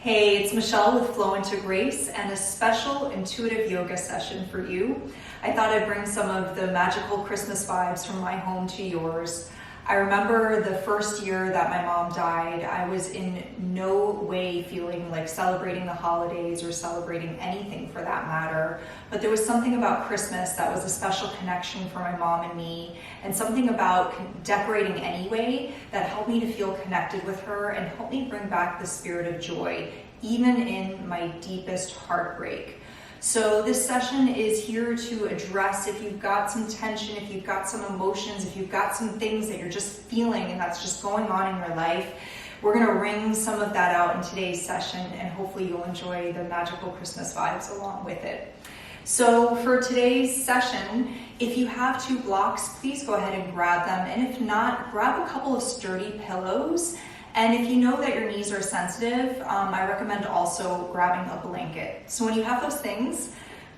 Hey, it's Michelle with Flow into Grace and a special intuitive yoga session for you. I thought I'd bring some of the magical Christmas vibes from my home to yours. I remember the first year that my mom died, I was in no way feeling like celebrating the holidays or celebrating anything for that matter. But there was something about Christmas that was a special connection for my mom and me, and something about decorating anyway that helped me to feel connected with her and helped me bring back the spirit of joy, even in my deepest heartbreak. So this session is here to address if you've got some tension, if you've got some emotions, if you've got some things that you're just feeling and that's just going on in your life. We're going to wring some of that out in today's session, and hopefully you'll enjoy the magical Christmas vibes along with it. So for today's session, if you have 2 blocks, please go ahead and grab them. And if not, grab a couple of sturdy pillows. And if you know that your knees are sensitive, I recommend also grabbing a blanket. So when you have those things,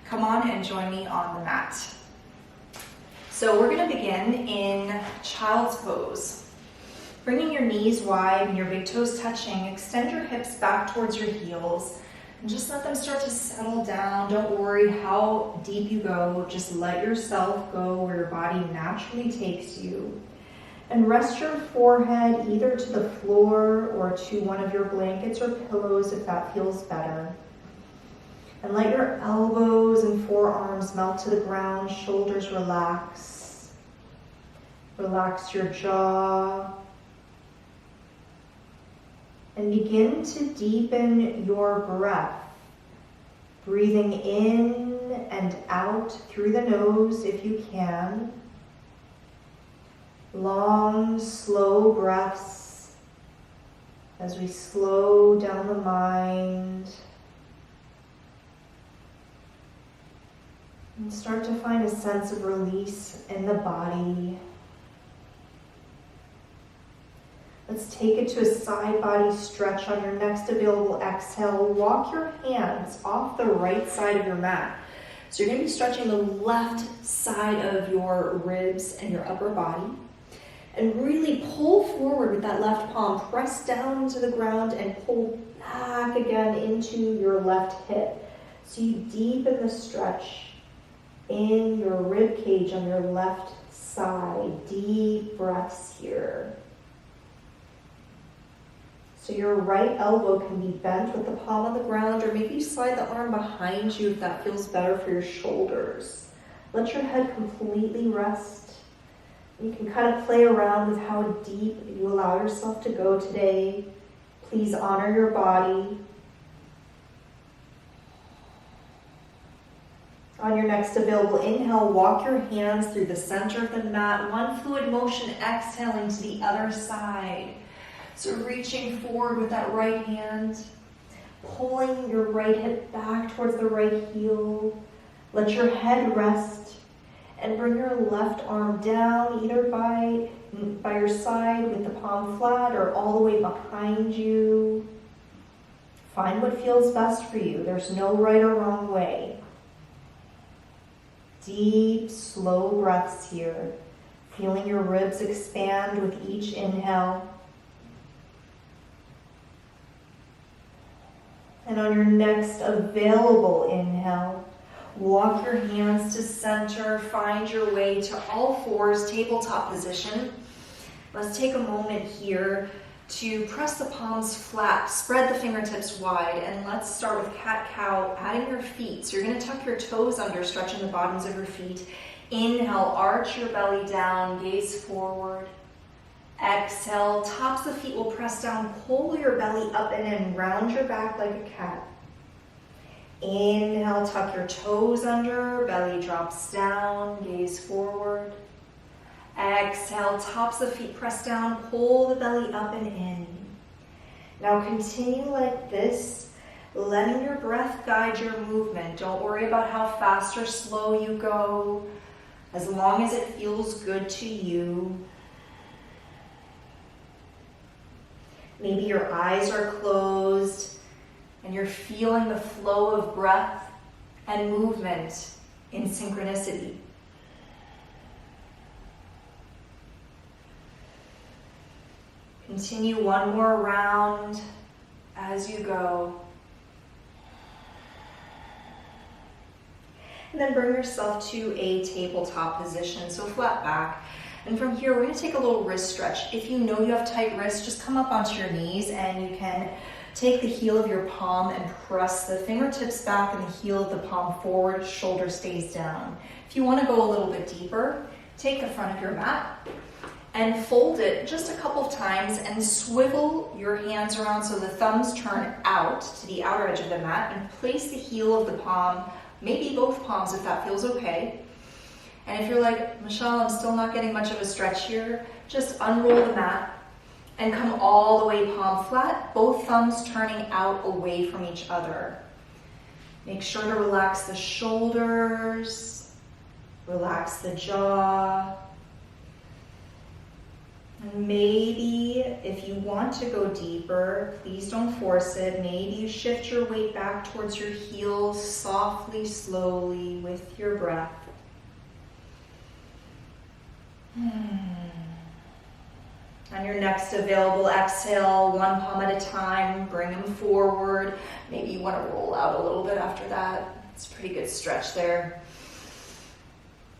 come on and join me on the mat. So we're going to begin in child's pose. Bringing your knees wide and your big toes touching, extend your hips back towards your heels and just let them start to settle down. Don't worry how deep you go. Just let yourself go where your body naturally takes you. And rest your forehead either to the floor or to one of your blankets or pillows if that feels better. And let your elbows and forearms melt to the ground, shoulders relax. Relax your jaw. And begin to deepen your breath. Breathing in and out through the nose if you can. Long, slow breaths as we slow down the mind and start to find a sense of release in the body. Let's take it to a side body stretch. On your next available exhale, walk your hands off the right side of your mat. So you're going to be stretching the left side of your ribs and your upper body. And really pull forward with that left palm. Press down to the ground and pull back again into your left hip. So you deepen the stretch in your rib cage on your left side. Deep breaths here. So your right elbow can be bent with the palm on the ground, or maybe you slide the arm behind you if that feels better for your shoulders. Let your head completely rest. You can kind of play around with how deep you allow yourself to go today. Please honor your body. On your next available inhale, walk your hands through the center of the mat. One fluid motion, exhaling to the other side. So reaching forward with that right hand, pulling your right hip back towards the right heel. Let your head rest. And bring your left arm down, either by your side with the palm flat or all the way behind you. Find what feels best for you. There's no right or wrong way. Deep, slow breaths here. Feeling your ribs expand with each inhale. And on your next available inhale, walk your hands to center, find your way to all fours, tabletop position. Let's take a moment here to press the palms flat, spread the fingertips wide, and let's start with cat-cow, adding your feet. So you're going to tuck your toes under, stretching the bottoms of your feet. Inhale, arch your belly down, gaze forward. Exhale, tops of the feet will press down, pull your belly up and in, round your back like a cat. Inhale, tuck your toes under, belly drops down, gaze forward. Exhale, tops of the feet press down, pull the belly up and in. Now continue like this, letting your breath guide your movement. Don't worry about how fast or slow you go, as long as it feels good to you. Maybe your eyes are closed, and you're feeling the flow of breath and movement in synchronicity. Continue one more round. as you go. And then bring yourself to a tabletop position, so flat back. And from here, we're gonna take a little wrist stretch. If you know you have tight wrists, just come up onto your knees and you can take the heel of your palm and press the fingertips back and the heel of the palm forward, shoulder stays down. If you wanna go a little bit deeper, take the front of your mat and fold it just a couple of times and swivel your hands around so the thumbs turn out to the outer edge of the mat, and place the heel of the palm, maybe both palms if that feels okay. And if you're like, Michelle, I'm still not getting much of a stretch here, just unroll the mat and come all the way palm flat, both thumbs turning out away from each other. Make sure to relax the shoulders, relax the jaw. And maybe if you want to go deeper, please don't force it. Maybe you shift your weight back towards your heels softly, slowly with your breath. On your next available exhale, one palm at a time, bring them forward. Maybe you want to roll out a little bit after that. It's a pretty good stretch there.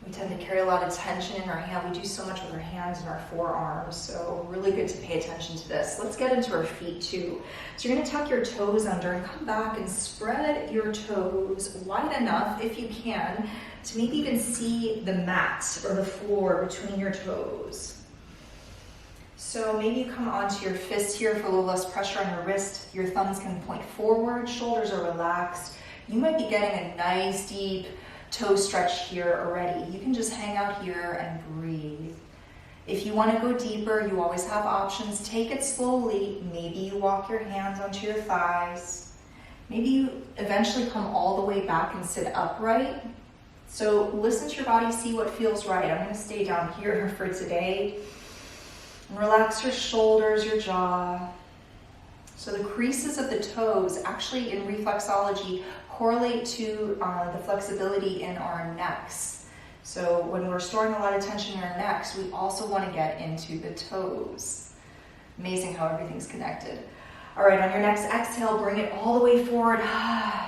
We tend to carry a lot of tension in our hand. We do so much with our hands and our forearms, so really good to pay attention to this. Let's get into our feet too. So you're gonna tuck your toes under and come back and spread your toes wide enough, if you can, to maybe even see the mat or the floor between your toes. So maybe you come onto your fist here for a little less pressure on your wrist. Your thumbs can point forward, shoulders are relaxed. You might be getting a nice deep toe stretch here already. You can just hang out here and breathe. If you want to go deeper, you always have options. Take it slowly. Maybe you walk your hands onto your thighs. Maybe you eventually come all the way back and sit upright. So listen to your body, see what feels right. I'm going to stay down here for today. And relax your shoulders, your jaw. So the creases of the toes, actually in reflexology, correlate to the flexibility in our necks. So when we're storing a lot of tension in our necks, we also want to get into the toes. Amazing how everything's connected. All right, on your next exhale, bring it all the way forward.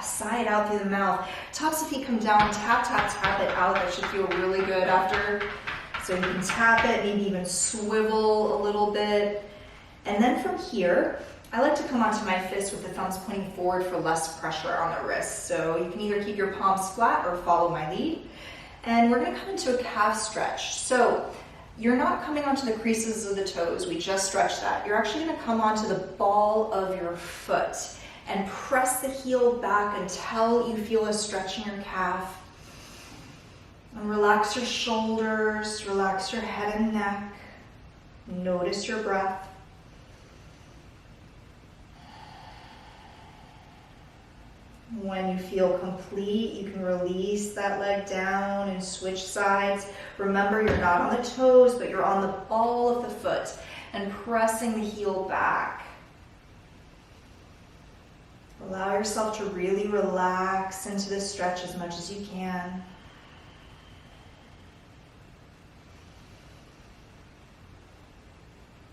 Sigh it out through the mouth. Tops of feet come down, tap, tap, tap it out. That should feel really good after. So you can tap it, maybe even swivel a little bit. And then from here, I like to come onto my fist with the thumbs pointing forward for less pressure on the wrists. So you can either keep your palms flat or follow my lead. And we're gonna come into a calf stretch. So you're not coming onto the creases of the toes, we just stretched that. You're actually gonna come onto the ball of your foot and press the heel back until you feel a stretch in your calf. And relax your shoulders, relax your head and neck. Notice your breath. When you feel complete, you can release that leg down and switch sides. Remember, you're not on the toes, but you're on the ball of the foot and pressing the heel back. Allow yourself to really relax into this stretch as much as you can.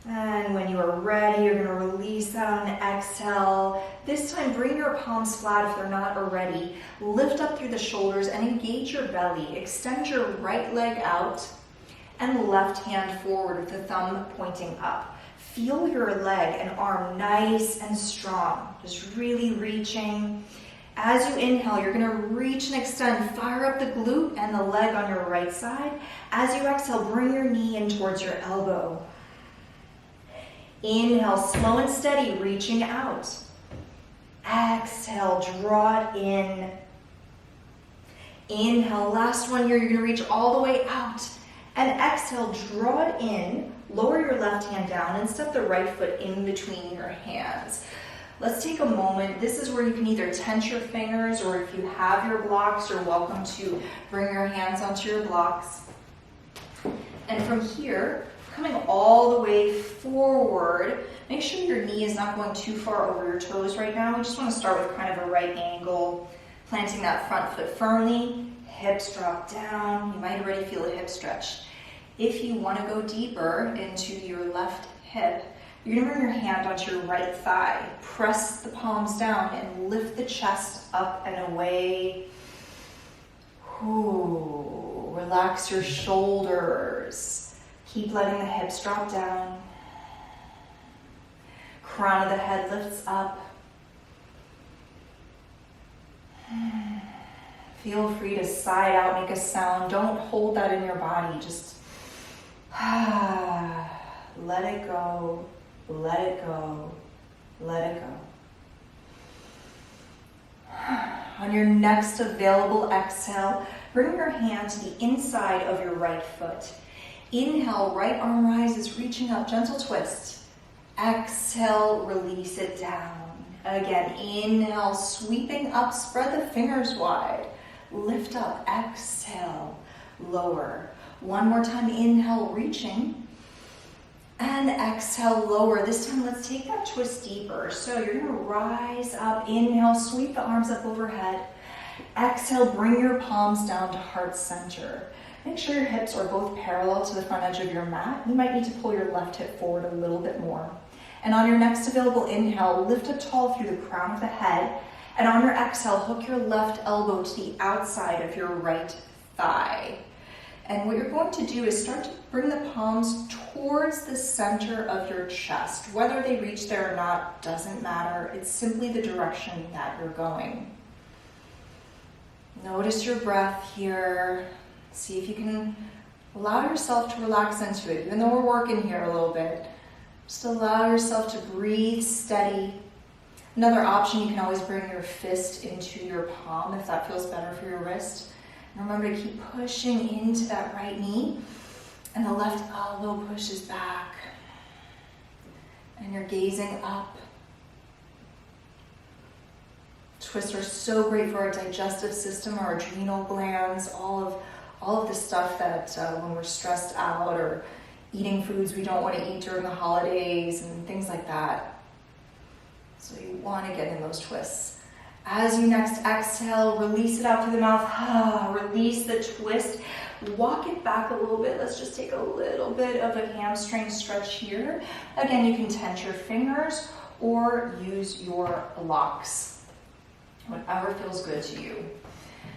And when you are ready, you're going to release that on an exhale. This time, bring your palms flat if they're not already. Lift up through the shoulders and engage your belly. Extend your right leg out and left hand forward with the thumb pointing up. Feel your leg and arm nice and strong. Just really reaching. As you inhale, you're going to reach and extend. Fire up the glute and the leg on your right side. As you exhale, bring your knee in towards your elbow. Inhale, slow and steady, reaching out. Exhale, draw it in. Inhale, last one here, you're gonna reach all the way out. And exhale, draw it in, lower your left hand down and step the right foot in between your hands. Let's take a moment. This is where you can either tense your fingers, or if you have your blocks, you're welcome to bring your hands onto your blocks. And from here, coming all the way forward, make sure your knee is not going too far over your toes right now. We just want to start with kind of a right angle, planting that front foot firmly, hips drop down. You might already feel a hip stretch. If you want to go deeper into your left hip, You're gonna bring your hand onto your right thigh, press the palms down and lift the chest up and away. Ooh, relax your shoulders. Keep letting the hips drop down. Crown of the head lifts up. Feel free to sigh it out, make a sound. Don't hold that in your body. Just let it go, let it go, let it go. On your next available exhale, bring your hand to the inside of your right foot. Inhale, right arm rises, reaching up, gentle twist. Exhale, release it down. Again, inhale, sweeping up, spread the fingers wide. Lift up, exhale, lower. One more time, inhale, reaching. And exhale, lower. This time, let's take that twist deeper. So you're gonna rise up, inhale, sweep the arms up overhead. Exhale, bring your palms down to heart center. Make sure your hips are both parallel to the front edge of your mat. You might need to pull your left hip forward a little bit more. And on your next available inhale, lift up tall through the crown of the head. And on your exhale, hook your left elbow to the outside of your right thigh. And what you're going to do is start to bring the palms towards the center of your chest. Whether they reach there or not doesn't matter. It's simply the direction that you're going. Notice your breath here. See if you can allow yourself to relax into it, even though we're working here a little bit. Just allow yourself to breathe steady. Another option, you can always bring your fist into your palm if that feels better for your wrist. And remember to keep pushing into that right knee, and the left elbow pushes back. And you're gazing up. Twists are so great for our digestive system, our adrenal glands, all of the stuff that when we're stressed out or eating foods we don't want to eat during the holidays and things like that. So you want to get in those twists. As you next exhale, release it out through the mouth. Release the twist. Walk it back a little bit. Let's just take a little bit of a hamstring stretch here. Again, you can tense your fingers or use your blocks. Whatever feels good to you.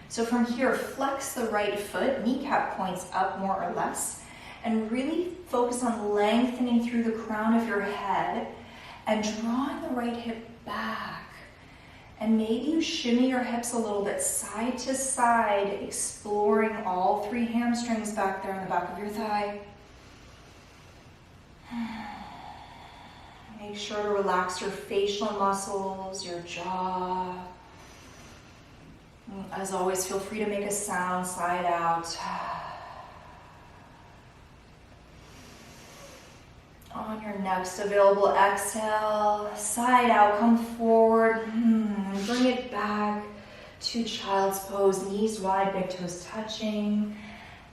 So from here, flex the right foot, kneecap points up more or less, and really focus on lengthening through the crown of your head and drawing the right hip back. And maybe you shimmy your hips a little bit side to side, exploring all three hamstrings back there in the back of your thigh. Make sure to relax your facial muscles, your jaw. As always, feel free to make a sound, side out. On your next available exhale, side out, come forward, and bring it back to child's pose, knees wide, big toes touching,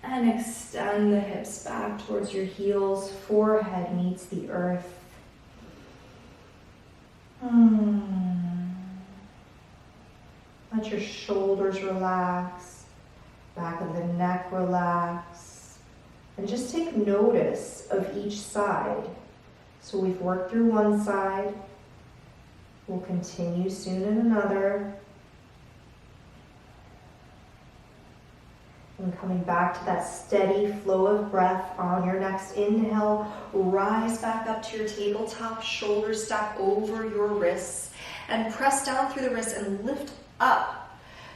and extend the hips back towards your heels, forehead meets the earth. Let your shoulders relax, back of the neck relax, and just take notice of each side. So we've worked through one side, we'll continue soon in another. And coming back to that steady flow of breath on your next inhale, rise back up to your tabletop, shoulders stack over your wrists, and press down through the wrists and lift up.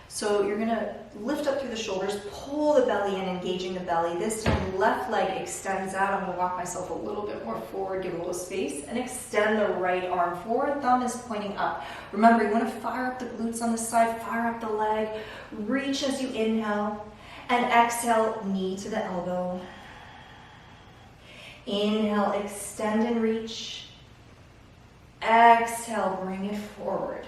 So you're gonna lift up through the shoulders, pull the belly in, engaging the belly. This time, left leg extends out. I'm gonna walk myself a little bit more forward, give a little space, and extend the right arm forward. Thumb is pointing up. Remember, you wanna fire up the glutes on the side, fire up the leg. Reach as you inhale, and exhale, knee to the elbow. Inhale, extend and reach. Exhale, bring it forward.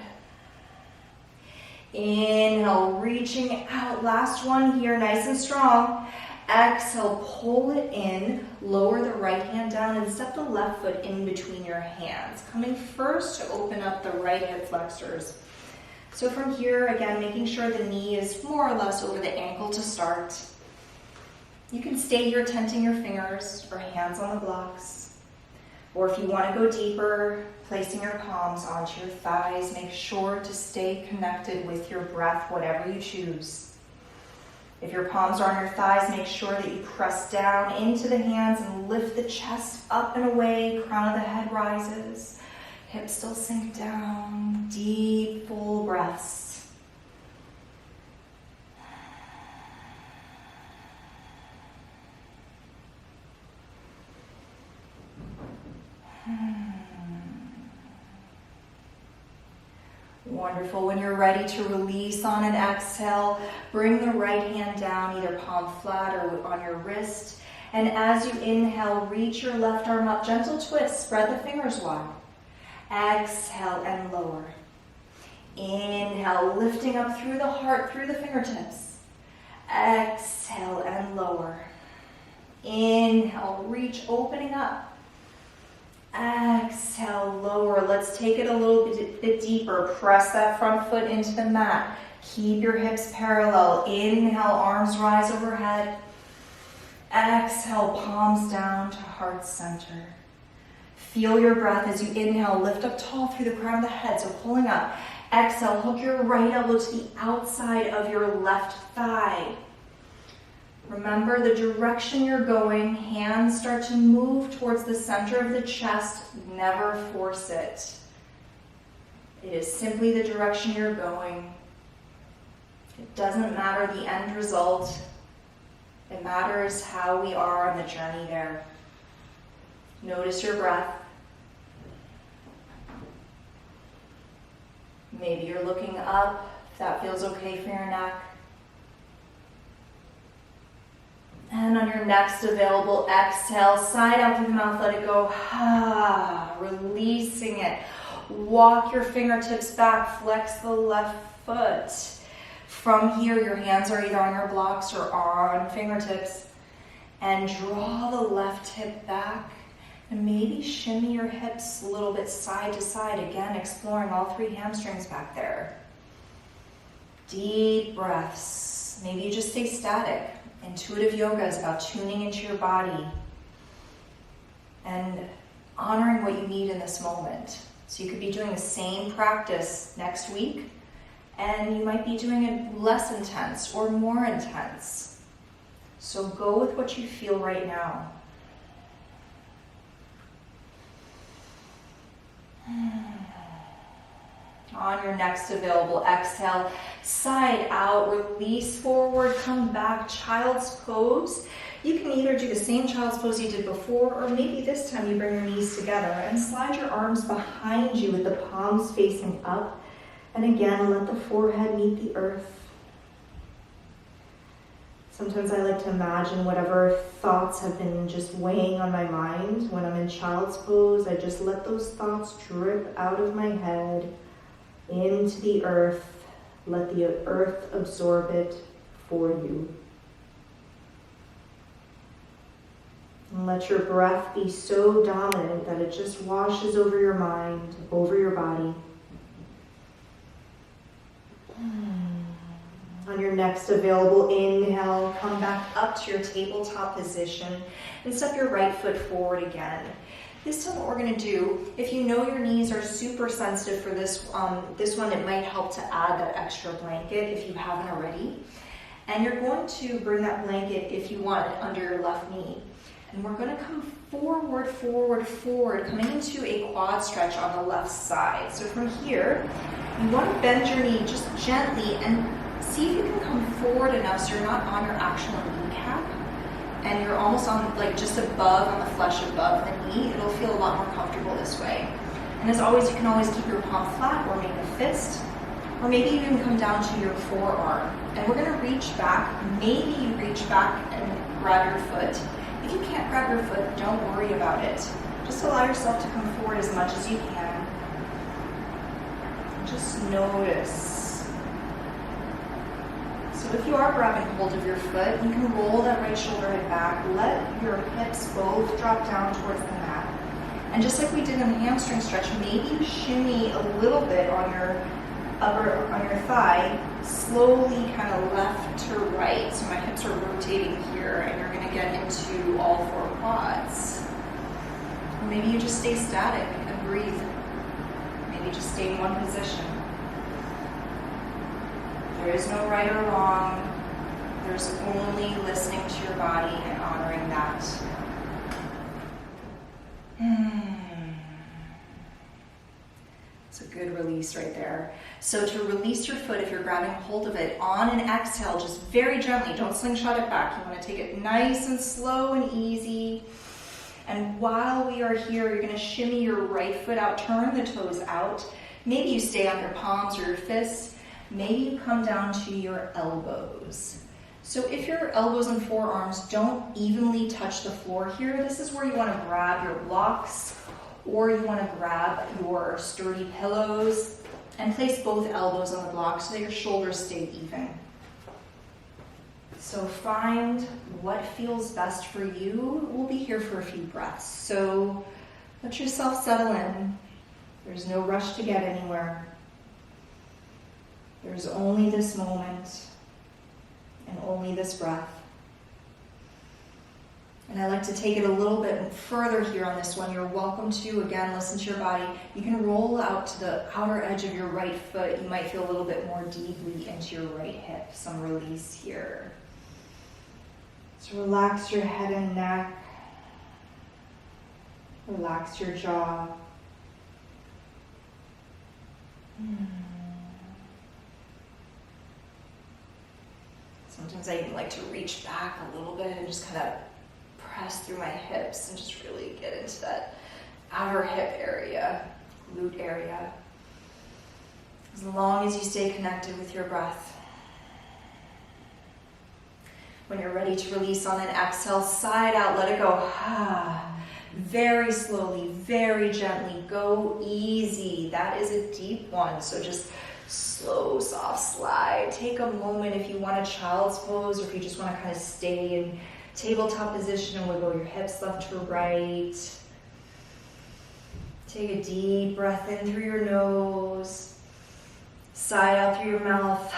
Inhale, reaching out. Last one here, nice and strong. Exhale, pull it in. Lower the right hand down and step the left foot in between your hands. Coming first to open up the right hip flexors. So from here, again, making sure the knee is more or less over the ankle to start. You can stay here tenting your fingers or hands on the blocks. Or if you want to go deeper, placing your palms onto your thighs, make sure to stay connected with your breath, whatever you choose. If your palms are on your thighs, make sure that you press down into the hands and lift the chest up and away, crown of the head rises. Hips still sink down, deep, full breaths. Wonderful. When you're ready to release on an exhale, bring the right hand down, either palm flat or on your wrist. And as you inhale, reach your left arm up, gentle twist, spread the fingers wide. Exhale and lower. Inhale, lifting up through the heart, through the fingertips. Exhale and lower. Inhale, reach, opening up. Exhale, lower. Let's take it a little bit deeper. Press that front foot into the mat. Keep your hips parallel. Inhale, arms rise overhead. Exhale, palms down to heart center. Feel your breath as you inhale. Lift up tall through the crown of the head, so pulling up. Exhale, hook your right elbow to the outside of your left thigh. Remember the direction you're going. Hands start to move towards the center of the chest. Never force it. It is simply the direction you're going. It doesn't matter the end result. It matters how we are on the journey there. Notice your breath. Maybe you're looking up, if that feels okay for your neck. And on your next available exhale, side out through the mouth, let it go. Releasing it. Walk your fingertips back, flex the left foot. From here, your hands are either on your blocks or on fingertips. And draw the left hip back. And maybe shimmy your hips a little bit side to side. Again, exploring all three hamstrings back there. Deep breaths. Maybe you just stay static. Intuitive yoga is about tuning into your body and honoring what you need in this moment. So you could be doing the same practice next week, and you might be doing it less intense or more intense. So go with what you feel right now. On your next available exhale, side out, release forward, come back, child's pose. You can either do the same child's pose you did before, or maybe this time you bring your knees together and slide your arms behind you with the palms facing up. And again, let the forehead meet the earth. Sometimes I like to imagine whatever thoughts have been just weighing on my mind. When I'm in child's pose, I just let those thoughts drip out of my head into the earth. Let the earth absorb it for you. And let your breath be so dominant that it just washes over your mind, over your body. On your next available inhale, come back up to your tabletop position and step your right foot forward again. This time what we're going to do, if you know your knees are super sensitive for this one, it might help to add that extra blanket if you haven't already. And you're going to bring that blanket, if you want, under your left knee. And we're going to come forward, forward, forward, coming into a quad stretch on the left side. So from here, you want to bend your knee just gently and see if you can come forward enough so you're not on your actual kneecap. And you're almost on, like, just above, on the flesh above the knee. It'll feel a lot more comfortable this way. And as always, you can always keep your palm flat or make a fist. Or maybe you can come down to your forearm. And we're going to reach back. Maybe you reach back and grab your foot. If you can't grab your foot, don't worry about it. Just allow yourself to come forward as much as you can. Just notice. So if you are grabbing hold of your foot, you can roll that right shoulder head back. Let your hips both drop down towards the mat. And just like we did in the hamstring stretch, maybe you shimmy a little bit on your thigh, slowly kind of left to right. So my hips are rotating here, and you're going to get into all four quads. Or maybe you just stay static and breathe. Maybe just stay in one position. There is no right or wrong. There's only listening to your body and honoring that. It's a good release right there. So to release your foot, if you're grabbing hold of it, on an exhale, just very gently, don't slingshot it back. You want to take it nice and slow and easy. And while we are here, you're going to shimmy your right foot out, turn the toes out. Maybe you stay on your palms or your fists. Maybe you come down to your elbows. So if your elbows and forearms don't evenly touch the floor here, this is where you want to grab your blocks, or you want to grab your sturdy pillows and place both elbows on the block so that your shoulders stay even. So find what feels best for you. We'll be here for a few breaths. So let yourself settle in. There's no rush to get anywhere. There's only this moment and only this breath. And I like to take it a little bit further here on this one. You're welcome to, again, listen to your body. You can roll out to the outer edge of your right foot. You might feel a little bit more deeply into your right hip. Some release here. So relax your head and neck. Relax your jaw. Sometimes I even like to reach back a little bit and just kind of press through my hips and just really get into that outer hip area, glute area. As long as you stay connected with your breath. When you're ready to release on an exhale, side out, let it go. Very slowly, very gently, go easy. That is a deep one, so just slow, soft slide. Take a moment if you want a child's pose, or if you just want to kind of stay in tabletop position and wiggle your hips left to right. Take a deep breath in through your nose, sigh out through your mouth.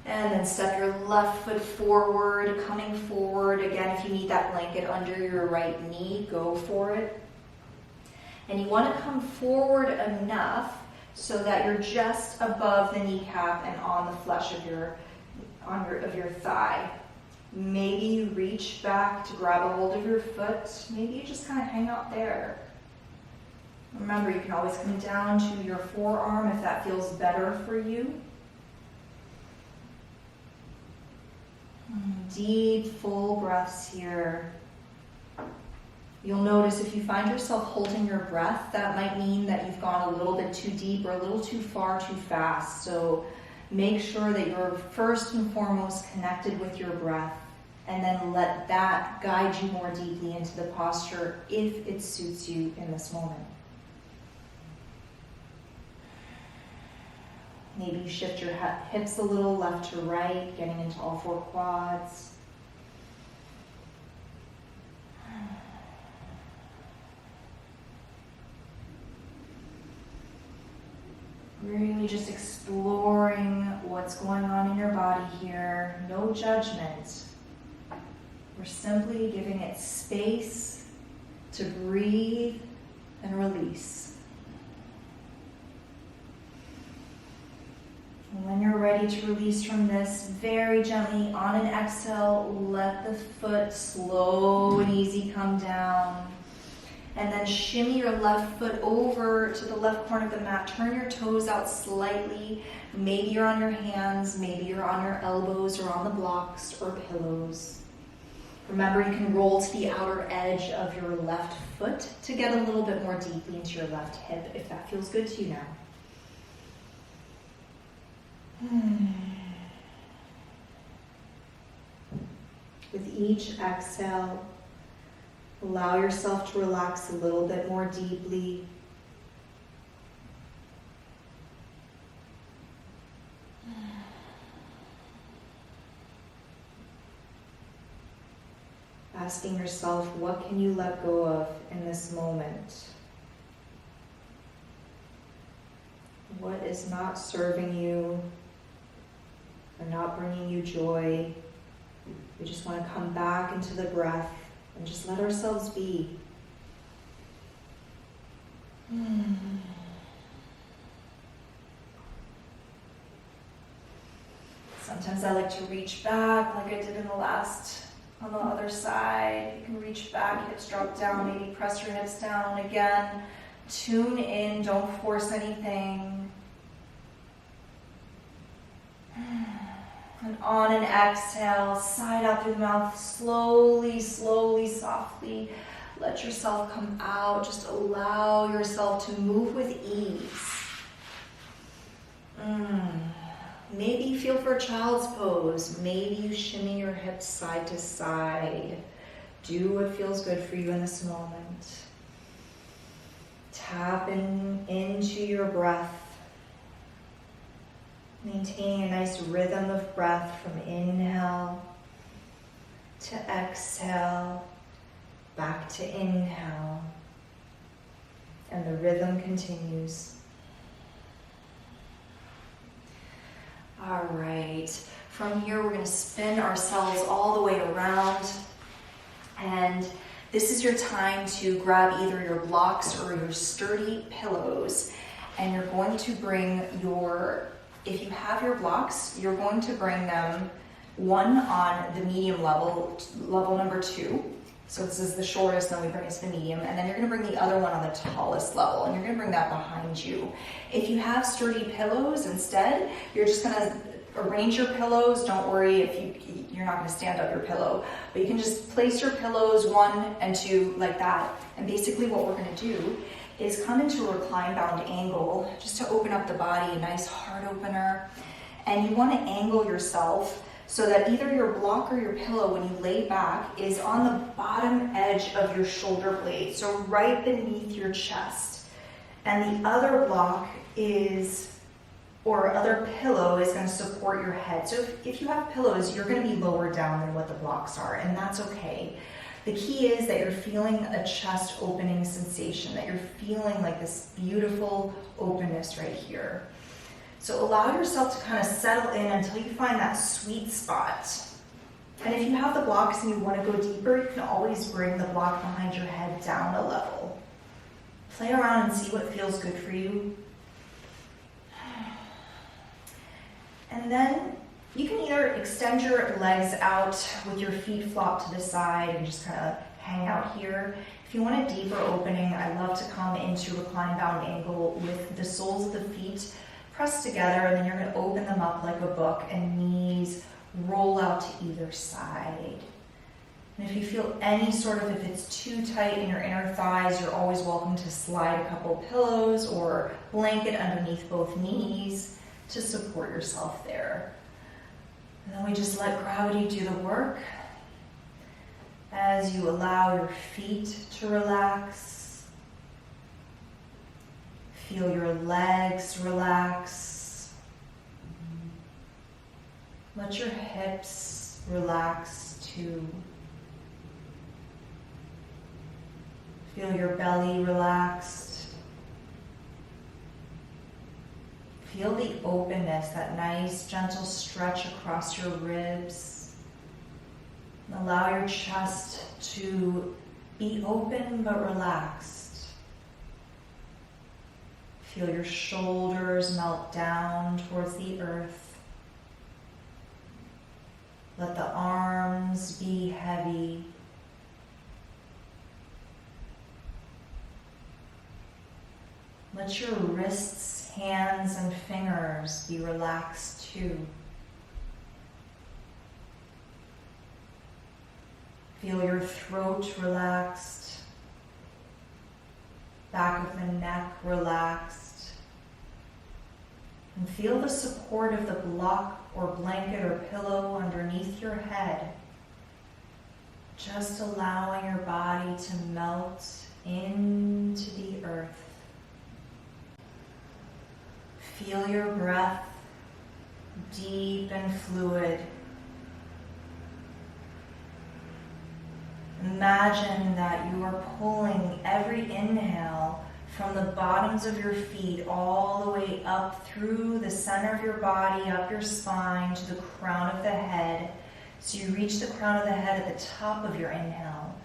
And then step your left foot forward, coming forward. Again, if you need that blanket under your right knee, go for it. And you want to come forward enough so that you're just above the kneecap and on the flesh of your thigh. Maybe you reach back to grab a hold of your foot. Maybe you just kind of hang out there. Remember, you can always come down to your forearm if that feels better for you. Deep, full breaths here. You'll notice if you find yourself holding your breath, that might mean that you've gone a little bit too deep or a little too far too fast. So make sure that you're first and foremost connected with your breath, and then let that guide you more deeply into the posture if it suits you in this moment. Maybe you shift your hips a little left to right, getting into all four quads. Really just exploring what's going on in your body here. No judgment. We're simply giving it space to breathe and release. And when you're ready to release from this, very gently on an exhale, let the foot slow and easy come down. And then shimmy your left foot over to the left corner of the mat. Turn your toes out slightly. Maybe you're on your hands, maybe you're on your elbows or on the blocks or pillows. Remember, you can roll to the outer edge of your left foot to get a little bit more deeply into your left hip if that feels good to you now. With each exhale, allow yourself to relax a little bit more deeply. Asking yourself, what can you let go of in this moment? What is not serving you or not bringing you joy? You just want to come back into the breath and just let ourselves be. Sometimes I like to reach back like I did in the last, on the other side. You can reach back, hips drop down, maybe press your hips down again. Tune in, don't force anything. And on an exhale, side out through the mouth, slowly, slowly, softly. Let yourself come out. Just allow yourself to move with ease. Maybe feel for a child's pose. Maybe you shimmy your hips side to side. Do what feels good for you in this moment. Tap into your breath. Maintaining a nice rhythm of breath from inhale to exhale, back to inhale, and the rhythm continues. All right, from here we're going to spin ourselves all the way around, and this is your time to grab either your blocks or your sturdy pillows, and you're going to bring your, if you have your blocks, you're going to bring them one on the medium level, level number 2. So this is the shortest, then we bring it to the medium, and then you're going to bring the other one on the tallest level, and you're going to bring that behind you. If you have sturdy pillows instead, you're just going to arrange your pillows. Don't worry if you're not going to stand up your pillow, but you can just place your pillows 1 and 2 like that. And basically what we're going to do is come into a recline bound angle just to open up the body, a nice heart opener. And you want to angle yourself so that either your block or your pillow, when you lay back, is on the bottom edge of your shoulder blade, so right beneath your chest. And the other block is, or other pillow is going to support your head. So if you have pillows, you're going to be lower down than what the blocks are, and that's okay. The key is that you're feeling a chest opening sensation, that you're feeling like this beautiful openness right here. So allow yourself to kind of settle in until you find that sweet spot. And if you have the blocks and you want to go deeper, you can always bring the block behind your head down a level. Play around and see what feels good for you. And then you can either extend your legs out with your feet flopped to the side and just kind of hang out here. If you want a deeper opening, I love to come into recline bound angle with the soles of the feet pressed together, and then you're going to open them up like a book and knees roll out to either side. And if you feel any sort of, if it's too tight in your inner thighs, you're always welcome to slide a couple pillows or blanket underneath both knees to support yourself there. And then we just let gravity do the work as you allow your feet to relax. Feel your legs relax. Let your hips relax too. Feel your belly relaxed. Feel the openness, that nice gentle stretch across your ribs. And allow your chest to be open but relaxed. Feel your shoulders melt down towards the earth. Let the arms be heavy. Let your wrists, hands, and fingers be relaxed too. Feel your throat relaxed, back of the neck relaxed. And feel the support of the block or blanket or pillow underneath your head, just allowing your body to melt into the earth. Feel your breath deep and fluid. Imagine that you are pulling every inhale from the bottoms of your feet all the way up through the center of your body, up your spine to the crown of the head. So you reach the crown of the head at the top of your inhale.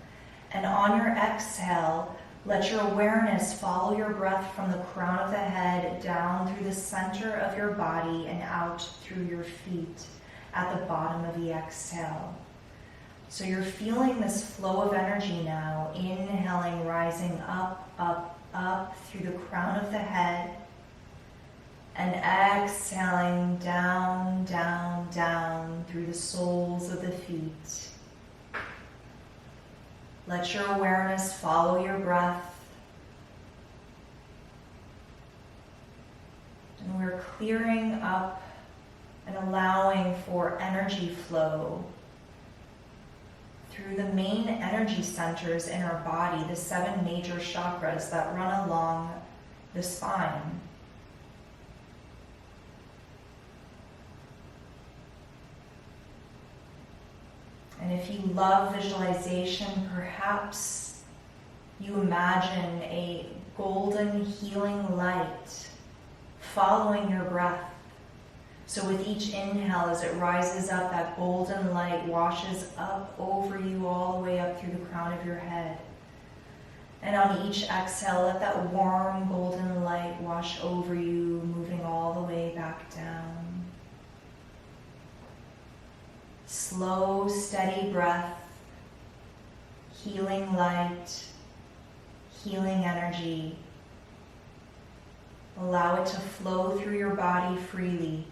And on your exhale, let your awareness follow your breath from the crown of the head down through the center of your body and out through your feet at the bottom of the exhale. So you're feeling this flow of energy now, inhaling, rising up, up, up through the crown of the head, and exhaling down, down, down through the soles of the feet. Let your awareness follow your breath. And we're clearing up and allowing for energy flow through the main energy centers in our body, the 7 major chakras that run along the spine. And if you love visualization, perhaps you imagine a golden healing light following your breath. So with each inhale, as it rises up, that golden light washes up over you all the way up through the crown of your head. And on each exhale, let that warm golden light wash over you, moving all the way back down. Slow, steady breath, healing light, healing energy. Allow it to flow through your body freely.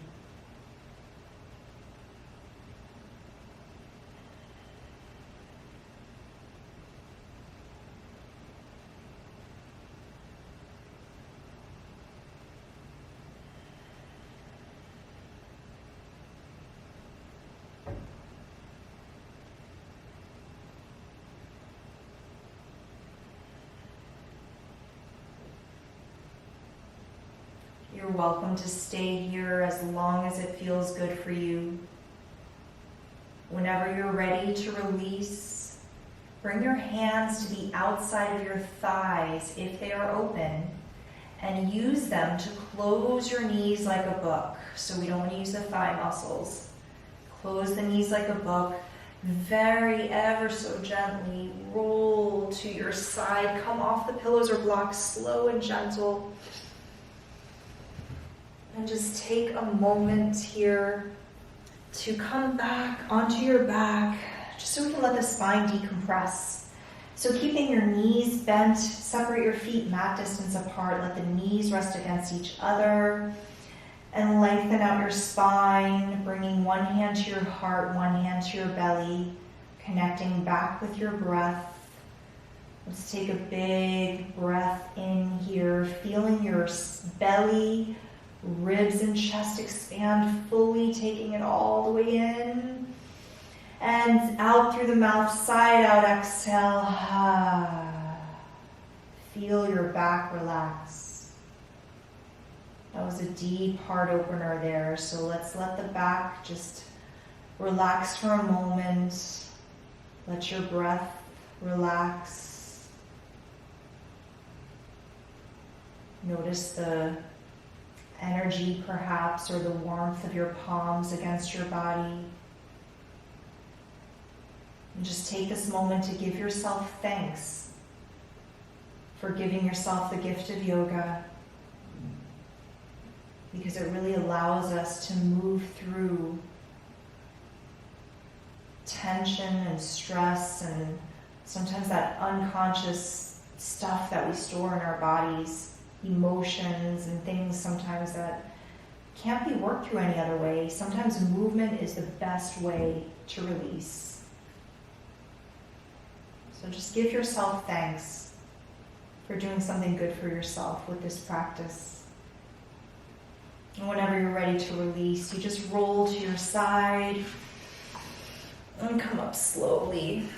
You're welcome to stay here as long as it feels good for you. Whenever you're ready to release, bring your hands to the outside of your thighs if they are open, and use them to close your knees like a book. So we don't want to use the thigh muscles. Close the knees like a book. Very ever so gently roll to your side. Come off the pillows or blocks, slow and gentle. And just take a moment here to come back onto your back, just so we can let the spine decompress. So keeping your knees bent, separate your feet mat distance apart, let the knees rest against each other, and lengthen out your spine, bringing one hand to your heart, one hand to your belly, connecting back with your breath. Let's take a big breath in here, feeling your belly, ribs and chest expand fully, taking it all the way in. And out through the mouth, side out, exhale. Feel your back relax. That was a deep heart opener there. So let's let the back just relax for a moment. Let your breath relax. Notice the energy perhaps, or the warmth of your palms against your body. And just take this moment to give yourself thanks for giving yourself the gift of yoga, because it really allows us to move through tension and stress and sometimes that unconscious stuff that we store in our bodies, emotions and things sometimes that can't be worked through any other way. Sometimes movement is the best way to release. So just give yourself thanks for doing something good for yourself with this practice. And whenever you're ready to release, you just roll to your side and come up slowly.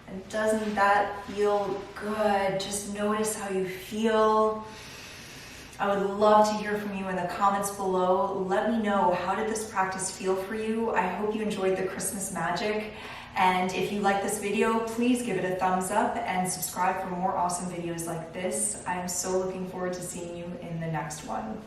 And doesn't that feel good? Just notice how you feel. I would love to hear from you in the comments below. Let me know, how did this practice feel for you? I hope you enjoyed the Christmas magic. And if you like this video, please give it a thumbs up and subscribe for more awesome videos like this. I am so looking forward to seeing you in the next one.